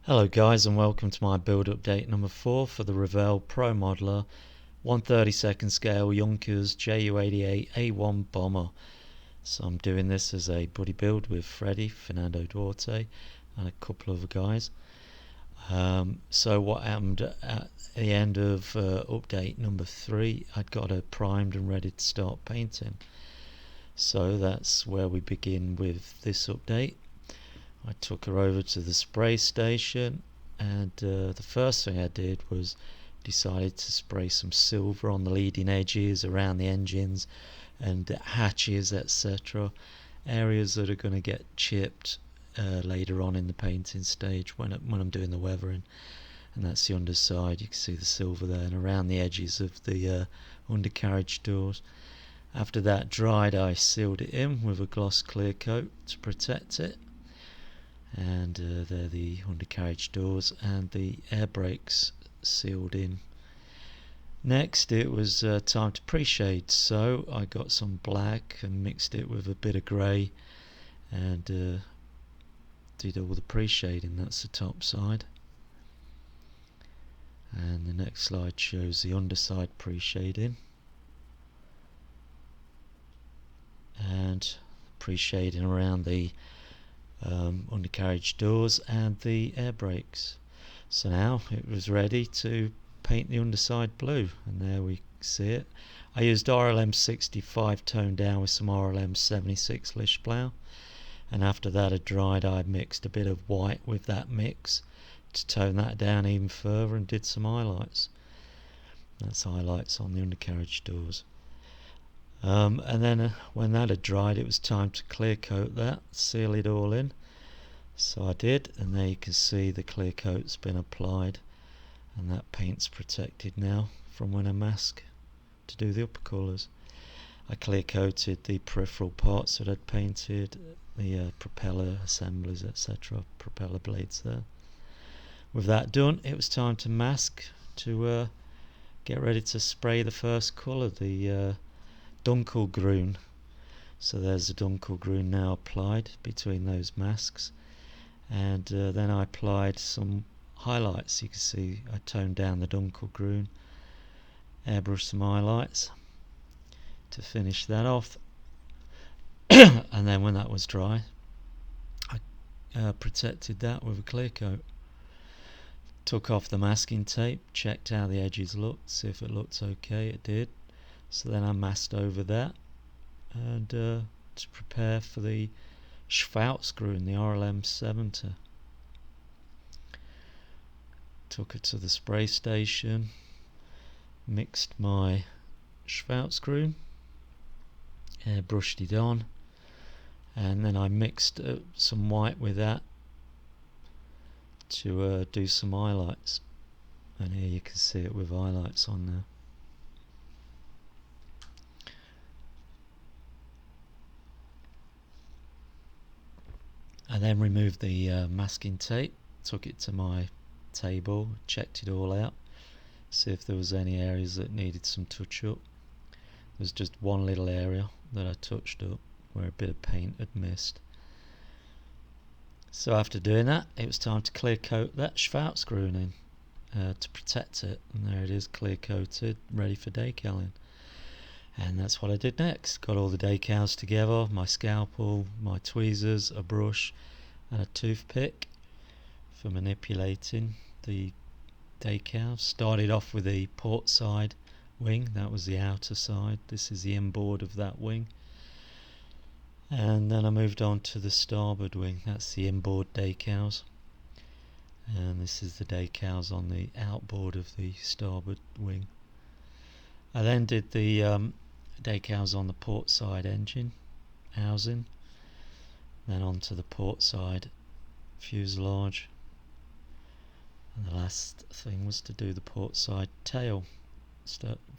Hello guys, and welcome to my build update number 4 for the Revell Pro-Modeler 1/32 scale Junkers Ju-88A-1 bomber. So I'm doing this as a buddy build with Freddie, Fernando Duarte and a couple of guys. So what happened at the end of update number 3, I'd got her primed and ready to start painting. So that's where we begin with this update. I took her over to the spray station, and the first thing I did was decided to spray some silver on the leading edges around the engines and hatches, etc. Areas that are going to get chipped later on in the painting stage when I'm doing the weathering. And that's the underside. You can see the silver there, and around the edges of the undercarriage doors. After that dried, I sealed it in with a gloss clear coat to protect it. And they're the undercarriage doors and the air brakes sealed in. Next it was time to pre-shade, so I got some black and mixed it with a bit of grey and did all the pre-shading. That's the top side, and the next slide shows the underside pre-shading and pre-shading around the undercarriage doors and the air brakes. So now it was ready to paint the underside blue, and there we see it. I used RLM 65 toned down with some RLM 76 Lichtblau, and after that had dried, I mixed a bit of white with that mix to tone that down even further and did some highlights. That's highlights on the undercarriage doors. And then when that had dried, it was time to clear coat that, seal it all in. So I did, and there you can see the clear coat's been applied, and that paint's protected now from when I mask to do the upper colours. I clear coated the peripheral parts that I'd painted, the propeller assemblies, etc., propeller blades there. With that done, it was time to mask to get ready to spray the first colour, the Dunkelgrün. So there's the Dunkelgrün now applied between those masks, and then I applied some highlights. You can see I toned down the Dunkelgrün, airbrushed some highlights to finish that off. And then when that was dry, I protected that with a clear coat. Took off the masking tape, checked how the edges looked, see if it looked okay. It did. So then I masked over that, and to prepare for the Schwarzgrün, the RLM 70. Took it to the spray station, mixed my Schwarzgrün, airbrushed it on, and then I mixed some white with that to do some highlights. And here you can see it with highlights on there. I then removed the masking tape, took it to my table, checked it all out, see if there was any areas that needed some touch up. There's just one little area that I touched up where a bit of paint had missed. So after doing that, it was time to clear coat that Schwarzgrün in to protect it, and there it is, clear coated, ready for decaling. And that's what I did next. Got all the decals together, my scalpel, my tweezers, a brush and a toothpick for manipulating the decals. Started off with the port side wing, that was the outer side. This is the inboard of that wing. And then I moved on to the starboard wing, that's the inboard decals. And this is the decals on the outboard of the starboard wing. I then did the decals on the port side engine housing, then onto the port side fuselage, and the last thing was to do the port side tail,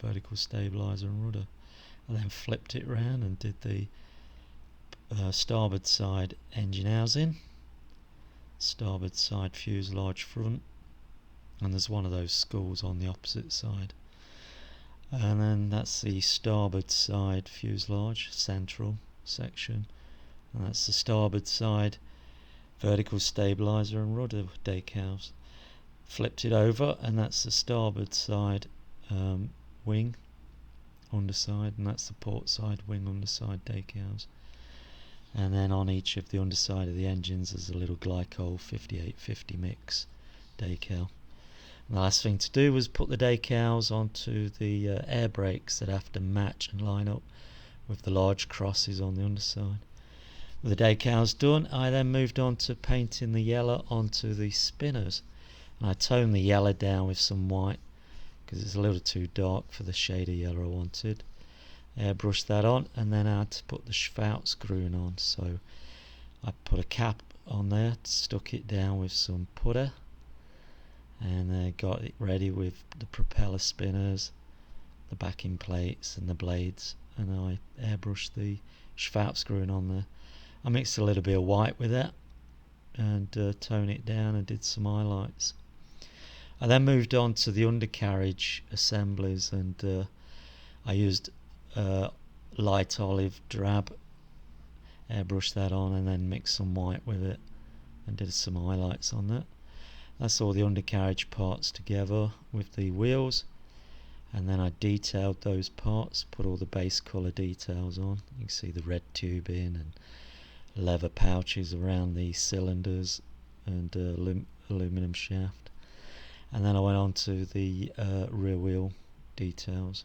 vertical stabilizer and rudder. I then flipped it around and did the starboard side engine housing, starboard side fuselage front, and there's one of those skulls on the opposite side. And then that's the starboard side fuselage, central section, and that's the starboard side vertical stabilizer and rudder decals. Flipped it over, and that's the starboard side wing underside, and that's the port side wing underside decals. And then on each of the underside of the engines there's a little glycol 5850 mix decal. And the last thing to do was put the decals onto the air brakes that have to match and line up with the large crosses on the underside. With the decals done, I then moved on to painting the yellow onto the spinners, and I toned the yellow down with some white because it's a little too dark for the shade of yellow I wanted. Airbrushed that on, and then I had to put the spout screwing on, so I put a cap on there, stuck it down with some putter, and got it ready with the propeller spinners, the backing plates and the blades, and I airbrushed the spout screwing on there. I mixed a little bit of white with that and toned it down and did some highlights. I then moved on to the undercarriage assemblies, and I used light olive drab, airbrushed that on, and then mixed some white with it and did some highlights on that. That's all the undercarriage parts together with the wheels, and then I detailed those parts, put all the base colour details on. You can see the red tubing and leather pouches around the cylinders and aluminum shaft. And then I went on to the rear wheel details,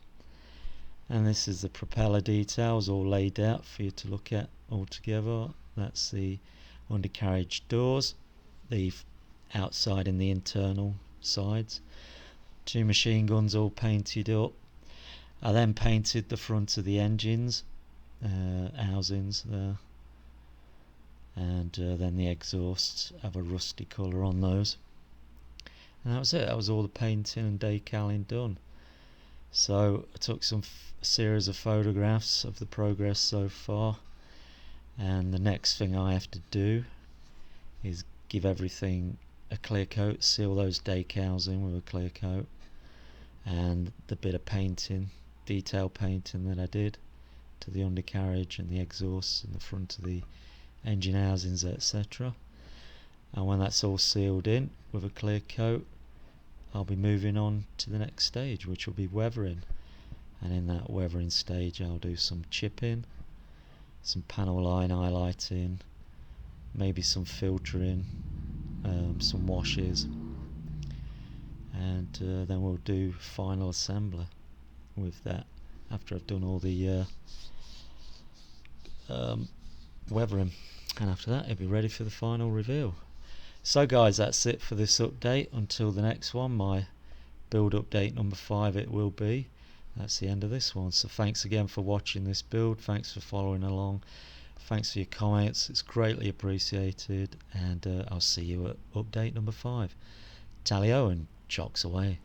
and this is the propeller details all laid out for you to look at all together. That's the undercarriage doors, the outside and the internal sides, two machine guns all painted up. I then painted the front of the engines, housings there, and then the exhausts have a rusty colour on those. And that was it. That was all the painting and decaling done. So I took some series of photographs of the progress so far, and the next thing I have to do is give everything a clear coat, seal those decals in with a clear coat, and the bit of painting, detail painting that I did to the undercarriage and the exhausts and the front of the engine housings, etc. And when that's all sealed in with a clear coat, I'll be moving on to the next stage, which will be weathering. And in that weathering stage I'll do some chipping, some panel line highlighting, maybe some filtering, some washes, and then we'll do final assembly with that after I've done all the weathering, and after that it'll be ready for the final reveal. So guys, that's it for this update. Until the next one, my build update number 5 it will be. That's the end of this one. So thanks again for watching this build, thanks for following along, thanks for your comments, it's greatly appreciated, and I'll see you at update number 5. Tally-o and chocks away.